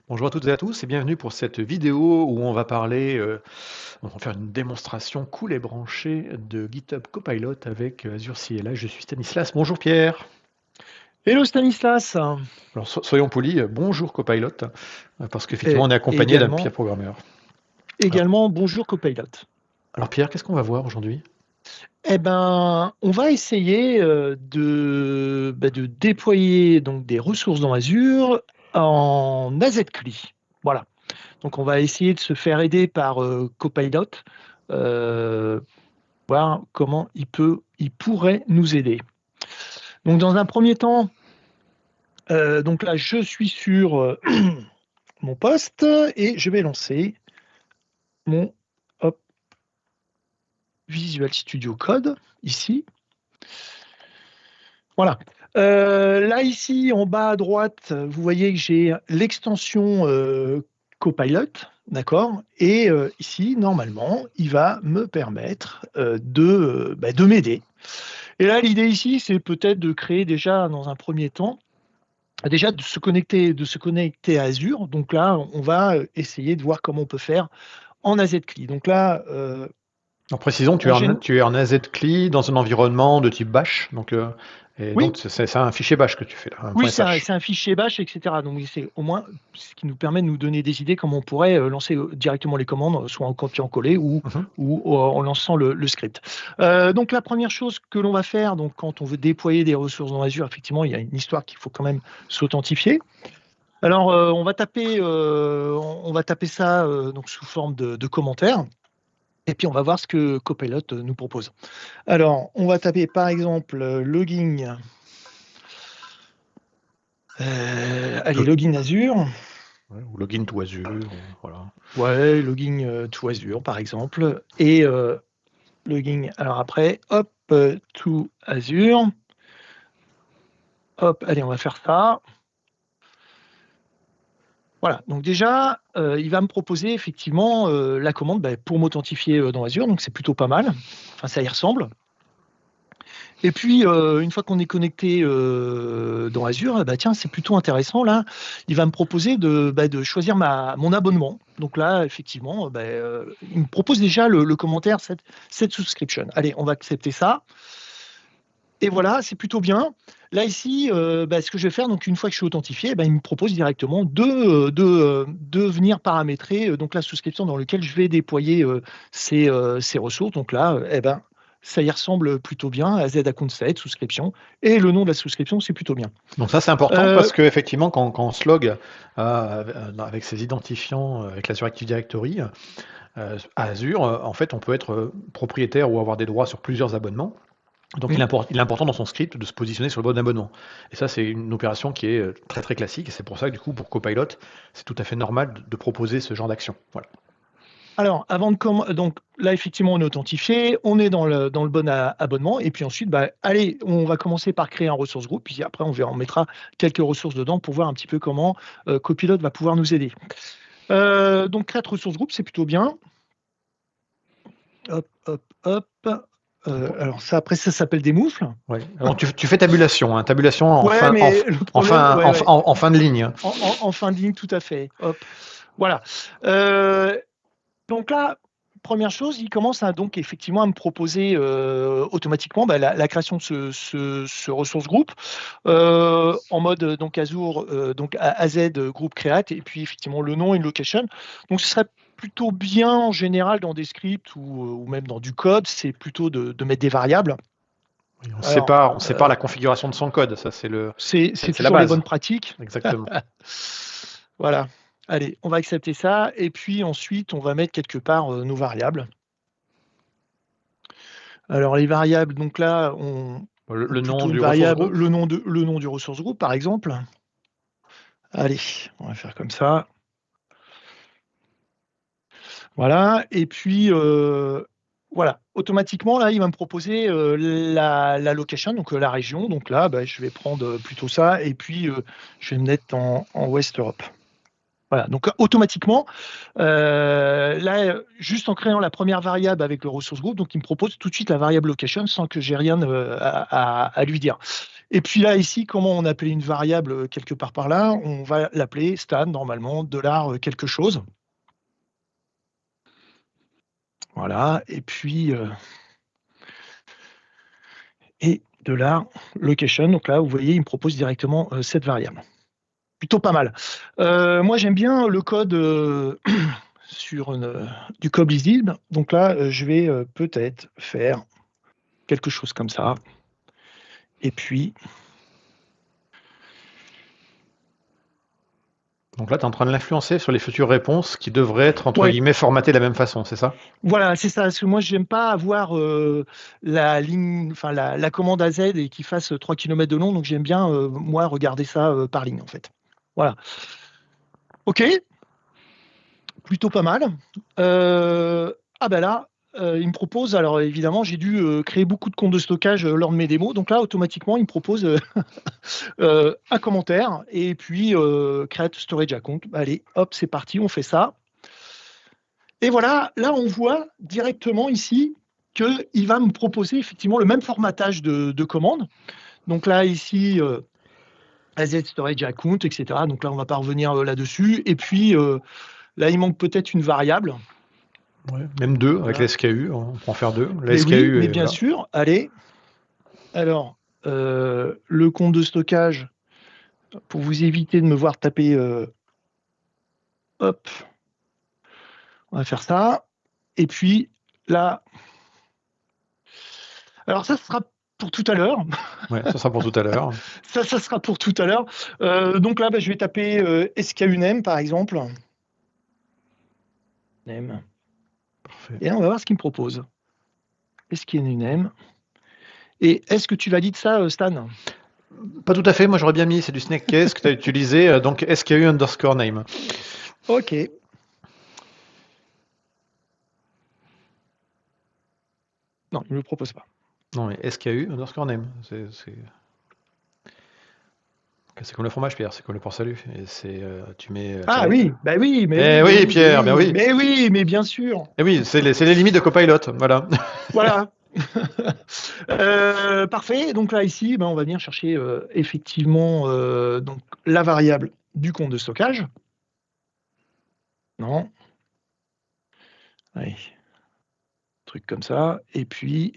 Bonjour à toutes et à tous et bienvenue pour cette vidéo où on va parler, on va faire une démonstration cool et branchée de GitHub Copilot avec Azure CLI. Je suis Stanislas. Bonjour Pierre. Hello Stanislas. Alors soyons polis, bonjour Copilot, parce qu'effectivement Et on est accompagné d'un Pierre également, programmeur. Alors, également bonjour Copilot. alors Pierre, qu'est-ce qu'on va voir aujourd'hui? Eh ben, on va essayer de déployer donc des ressources dans Azure en AZ-CLI. Voilà. Donc on va essayer de se faire aider par Copilot, euh, voir comment il pourrait nous aider. Donc dans un premier temps, donc là je suis sur mon poste et je vais lancer mon hop, Visual Studio Code ici. Voilà. Là, ici, en bas à droite, vous voyez que j'ai l'extension Copilot, d'accord? Et ici, normalement, il va me permettre de m'aider. Et là, l'idée ici, c'est peut-être de créer déjà, dans un premier temps, déjà de se connecter à Azure. Donc là, on va essayer de voir comment on peut faire en AZ-CLI. Donc là, En précisant, en gén- tu es en AZ-CLI dans un environnement de type bash, et oui, donc c'est un fichier bash que tu fais là, un Oui, point c'est un, .sh. c'est un fichier bash, etc. Donc, c'est au moins ce qui nous permet de nous donner des idées comment on pourrait lancer directement les commandes, soit en copiant-coller ou, Mhm. ou en lançant le script. Donc, la première chose que l'on va faire, donc, quand on veut déployer des ressources dans Azure, effectivement, il y a une histoire qu'il faut quand même s'authentifier. Alors, on va taper ça donc, sous forme de commentaires. Et puis, on va voir ce que Copilot nous propose. Alors, on va taper par exemple login. Allez, login Azure. Ouais, ou login to Azure, voilà. Ouais, login to Azure, par exemple. Et login, alors après, hop, to Azure. Hop, allez, on va faire ça. Voilà, donc déjà, il va me proposer effectivement la commande pour m'authentifier dans Azure, donc c'est plutôt pas mal. Enfin, ça y ressemble. Et puis, une fois qu'on est connecté dans Azure, bah, tiens, c'est plutôt intéressant. Là, il va me proposer de choisir mon abonnement. Donc là, effectivement, il me propose déjà le commentaire, cette subscription. Allez, on va accepter ça. Et voilà, c'est plutôt bien. Là, ici, ce que je vais faire, donc une fois que je suis authentifié, il me propose directement de venir paramétrer donc la souscription dans laquelle je vais déployer ces ressources. Donc là, ça y ressemble plutôt bien à Z Account Set, souscription. Et le nom de la souscription, c'est plutôt bien. Donc ça c'est important Euh, parce qu'effectivement quand on se log avec ses identifiants avec l'Azure Active Directory à Azure, en fait on peut être propriétaire ou avoir des droits sur plusieurs abonnements. Donc il est important dans son script de se positionner sur le bon abonnement. Et ça c'est une opération qui est très très classique et c'est pour ça que du coup pour Copilot c'est tout à fait normal de proposer ce genre d'action. Voilà. alors, donc là, effectivement, on est authentifié, on est dans le bon abonnement, et puis ensuite, allez, on va commencer par créer un ressource groupe, puis après, on mettra quelques ressources dedans pour voir un petit peu comment Copilot va pouvoir nous aider. Donc, créer ressource groupe, c'est plutôt bien. Hop, hop, hop. Alors, ça, après, ça s'appelle des moufles. Ouais. Alors tu fais tabulation, hein, tabulation Ouais, mais le problème, ouais, ouais, en fin de ligne. en fin de ligne, tout à fait. Hop, voilà. Euh, Donc là, première chose, il commence donc effectivement à me proposer automatiquement la création de ce ressource groupe en mode donc Azure, donc AZ group create, et puis effectivement le nom et une location. Donc ce serait plutôt bien en général dans des scripts ou même dans du code, c'est plutôt de mettre des variables. Oui, Alors, on sépare la configuration de son code, ça c'est c'est la toujours les base. bonnes pratiques. Exactement. Voilà. Allez, on va accepter ça, et puis ensuite on va mettre quelque part nos variables. Alors les variables, donc là, Le nom plutôt une du ressource variable, groupe. le nom du ressource groupe, par exemple. Allez, on va faire comme ça. Voilà. Et puis, voilà. Automatiquement, là, il va me proposer la location, donc la région. Donc là, je vais prendre plutôt ça. Et puis, je vais me mettre en West Europe. Voilà. Donc, automatiquement, là, juste en créant la première variable avec le ressource groupe, donc il me propose tout de suite la variable location sans que j'ai rien à lui dire. Et puis là, ici, comment on appelle une variable quelque part par là? On va l'appeler stan, normalement, $ quelque chose. Voilà, et puis et $location. Donc là, vous voyez, il me propose directement cette variable. Plutôt pas mal. Moi, j'aime bien le code sur du code lisible. Donc là, je vais peut-être faire quelque chose comme ça. Et puis, Donc là, tu es en train de l'influencer sur les futures réponses qui devraient être, entre ouais, guillemets, formatées de la même façon, c'est ça? voilà, c'est ça. Parce que moi, j'aime pas avoir la ligne, enfin la commande AZ et qui fasse 3 km de long. Donc j'aime bien, moi, regarder ça par ligne, en fait. Voilà. OK, plutôt pas mal. Ah ben là, il me propose, alors évidemment, j'ai dû créer beaucoup de comptes de stockage lors de mes démos. Donc là, automatiquement, il me propose un commentaire et puis create storage account. Allez, hop, c'est parti, on fait ça. Et voilà, là, on voit directement ici qu'il va me proposer effectivement le même formatage de commande. Donc là, ici, AZ storage account, etc. Donc là, on ne va pas revenir là-dessus. Et puis, là, il manque peut-être une variable. Ouais. Même deux, avec Voilà. la SKU, on peut en faire deux. La Mais oui, SKU, mais et bien voilà. sûr, allez. Alors, le compte de stockage, pour vous éviter de me voir taper, hop, on va faire ça. Et puis, là, alors ça sera pour tout à l'heure. Ouais, ça sera pour tout à l'heure. Ça sera pour tout à l'heure. Donc là, je vais taper SK1M, par exemple. Nem. Parfait. Et là, on va voir ce qu'il me propose. SK1M. Et est-ce que tu valides ça, Stan? Pas tout à fait, moi j'aurais bien mis, c'est du snake case que tu as utilisé, donc SKU underscore name. OK. Non, il ne me le propose pas. Non, mais SKU underscore name. C'est comme le fromage, Pierre, c'est comme le port salut. Et tu mets. Ah oui, bah oui, Eh mais oui, oui, mais Pierre, bien oui, oui. mais oui, mais bien sûr. Eh oui, c'est les limites de Copilot, voilà. Voilà. Parfait. Donc là, ici, on va venir chercher effectivement donc, la variable du compte de stockage. Non. Allez. Truc comme ça. Et puis,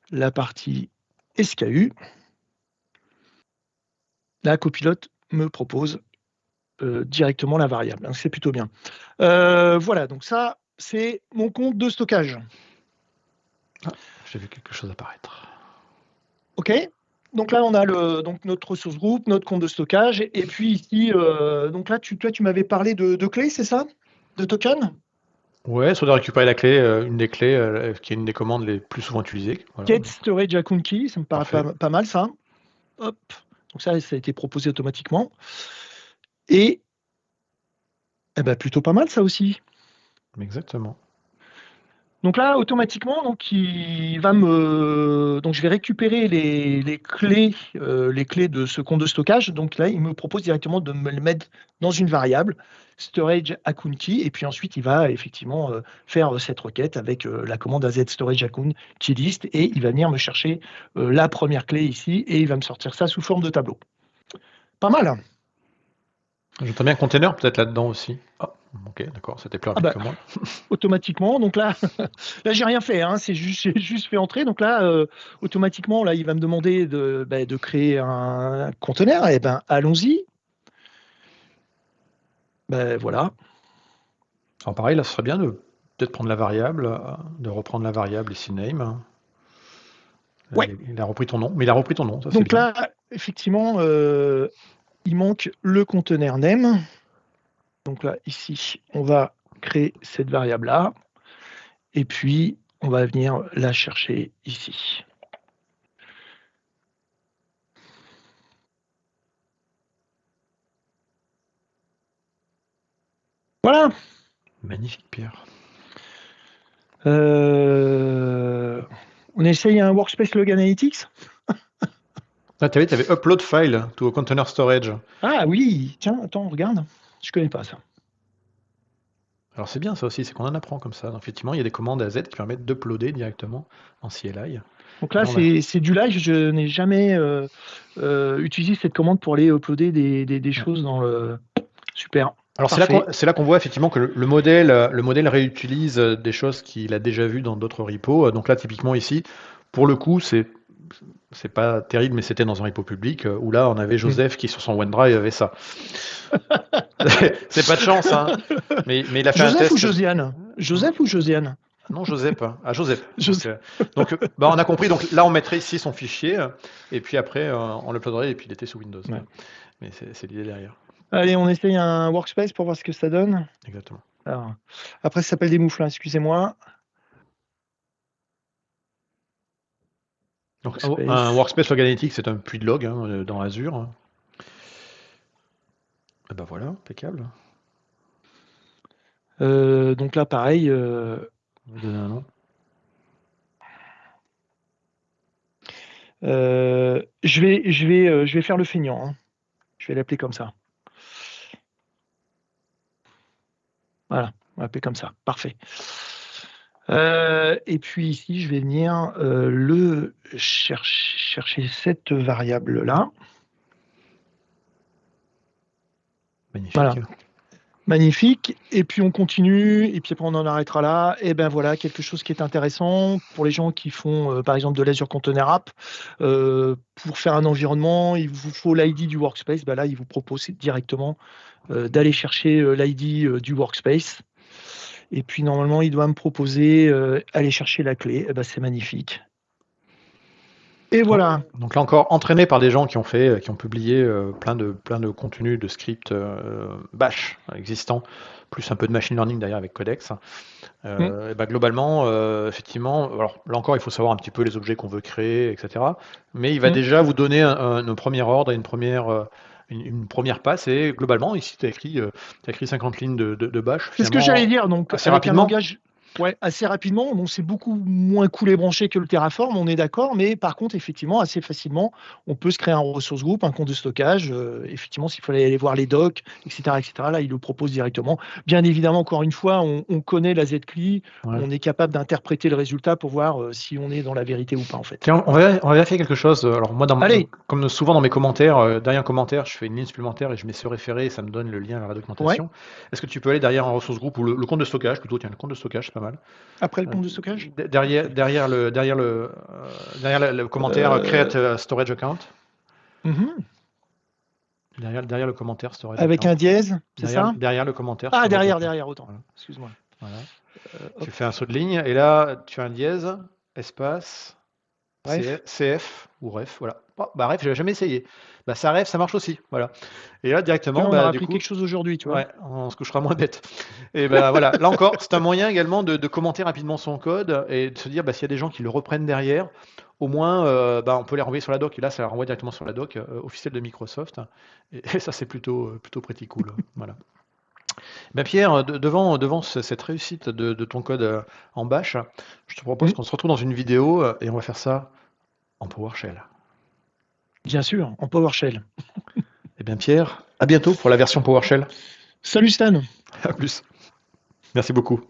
la partie SKU. Là, Copilote me propose directement la variable. Donc, c'est plutôt bien. Voilà, donc ça, c'est mon compte de stockage. J'ai vu quelque chose apparaître. OK. Donc là, on a donc notre ressource groupe, notre compte de stockage. Et puis ici, donc là, toi, tu m'avais parlé de clés, c'est ça? De token? Ouais, soit de récupérer la clé, une des clés, qui est une des commandes les plus souvent utilisées. Voilà. Get storage account key, ça me paraît Parfait. pas mal, ça. Hop. Donc ça a été proposé automatiquement. Et eh ben, plutôt pas mal, ça aussi. Exactement. Donc là, automatiquement, donc donc je vais récupérer les clés de ce compte de stockage. Donc là, il me propose directement de me le mettre dans une variable storage account key, et puis ensuite il va effectivement faire cette requête avec la commande AZ storage account key list, et il va venir me chercher la première clé ici, et il va me sortir ça sous forme de tableau. Pas mal, hein. J'entends bien container peut-être là-dedans aussi. Ah, ok, d'accord, c'était plus Ah rapide bah que moi. automatiquement. Donc là, là j'ai rien fait, hein, j'ai juste fait entrer. Donc là, automatiquement, là, il va me demander de créer un conteneur. Et ben, allons-y. Ben voilà. Alors pareil, là, ce serait bien de peut-être prendre la variable, de reprendre la variable ici name. Là, Ouais. il a repris ton nom, mais il a repris ton nom, ça c'est Donc bien. là, effectivement, il manque le conteneur name. Donc là, ici, on va créer cette variable-là. Et puis, on va venir la chercher ici. Voilà. Magnifique, Pierre. On essaye un Workspace Log Analytics. Ah, tu avais upload file to a container storage. Ah oui, tiens, attends, regarde. Je connais pas ça. Alors c'est bien ça aussi, c'est qu'on en apprend comme ça. Donc, effectivement, il y a des commandes AZ qui permettent d'uploader directement en CLI. Donc Et là, on a- c'est du live. Je n'ai jamais utilisé cette commande pour aller uploader des ouais. choses dans le. Super. Alors Parfait. c'est là qu'on voit effectivement que le modèle réutilise des choses qu'il a déjà vues dans d'autres repos. Donc là, typiquement ici, pour le coup, c'est pas terrible, mais c'était dans un repo public où là, on avait Mm. Joseph qui sur son OneDrive avait ça. C'est pas de chance, hein. Mais il a fait un Joseph ou test. Josiane? Joseph ou Josiane? Non, Joseph, hein. Ah, Joseph. Joseph. Bah, on a compris. Donc là, on mettrait ici son fichier, et puis après, on l'uploaderait, et puis il était sous Windows. Ouais. Voilà. Mais c'est l'idée derrière. Allez, on essaye un workspace pour voir ce que ça donne. Exactement. Alors, après, ça s'appelle des mouflins, excusez-moi. Donc, un Workspace. workspace log analytics, c'est un puits de log dans Azure. Et ben voilà, impeccable. Donc là, pareil. On va donner un nom. Je vais faire le feignant, hein. Je vais l'appeler comme ça. Voilà, on va l'appeler comme ça. Parfait. Et puis ici, je vais venir chercher cette variable-là. Magnifique. Voilà. Magnifique. Et puis on continue, et puis après on en arrêtera là. Et ben voilà, quelque chose qui est intéressant pour les gens qui font par exemple de l'Azure Container App. Pour faire un environnement, il vous faut l'ID du workspace. Ben là, il vous propose directement d'aller chercher l'ID du workspace. Et puis normalement, il doit me proposer aller chercher la clé. Et ben, c'est magnifique. Et voilà. Donc là encore, entraîné par des gens qui ont publié plein de contenus de scripts bash existants, plus un peu de machine learning derrière avec Codex. Mm. Et bah, globalement, effectivement, alors là encore, il faut savoir un petit peu les objets qu'on veut créer, etc. Mais il va Mm. déjà vous donner un premier ordre et une première passe. Et globalement, ici, tu as écrit 50 lignes de bash, C'est ce que j'allais finalement, dire. Donc, assez avec un rapidement. langage, ouais, assez rapidement. Bon, c'est beaucoup moins cool et branché que le Terraform, on est d'accord. Mais par contre, effectivement, assez facilement, on peut se créer un ressource group, un compte de stockage. Effectivement, s'il fallait aller voir les docs, etc., etc., là, il le propose directement. Bien évidemment, encore une fois, on connaît la Z-CLI. Ouais. On est capable d'interpréter le résultat pour voir si on est dans la vérité ou pas, en fait. Tiens, on va vérifier quelque chose. Alors moi, Allez, comme souvent dans mes commentaires, derrière un commentaire, je fais une ligne supplémentaire et je mets ce référé et ça me donne le lien vers la ouais, documentation. Est-ce que tu peux aller derrière un ressource groupe ou le compte de stockage plutôt? Tiens, le compte de stockage, c'est pas mal. après le Euh, compte de stockage. derrière le commentaire Euh, create storage account. mhm. Derrière le commentaire storage Avec account. un dièse, c'est ça? Derrière le commentaire Ah, storage account. derrière, autant. Voilà. Excuse-moi. Voilà. Tu Hop, fais un saut de ligne et là, tu as un dièse, espace, bref. CF ou ref, voilà. Oh, bah ref, j'avais jamais essayé. Bah ça ref, ça marche aussi, voilà. Et là Tu directement, vois, on aura bah du appris coup, quelque chose aujourd'hui, tu vois. ouais, on se couchera moins bête. Et bah voilà, là encore, c'est un moyen également de commenter rapidement son code et de se dire, bah s'il y a des gens qui le reprennent derrière, au moins, bah, on peut les renvoyer sur la doc. Et là, ça la renvoie directement sur la doc officielle de Microsoft. Et ça, c'est plutôt pretty cool. Voilà. Ben Pierre, devant cette réussite de ton code en bash, je te propose Mm, qu'on se retrouve dans une vidéo et on va faire ça en PowerShell. bien sûr, en PowerShell. Eh bien Pierre, à bientôt pour la version PowerShell. Salut Stan! À plus. Merci beaucoup.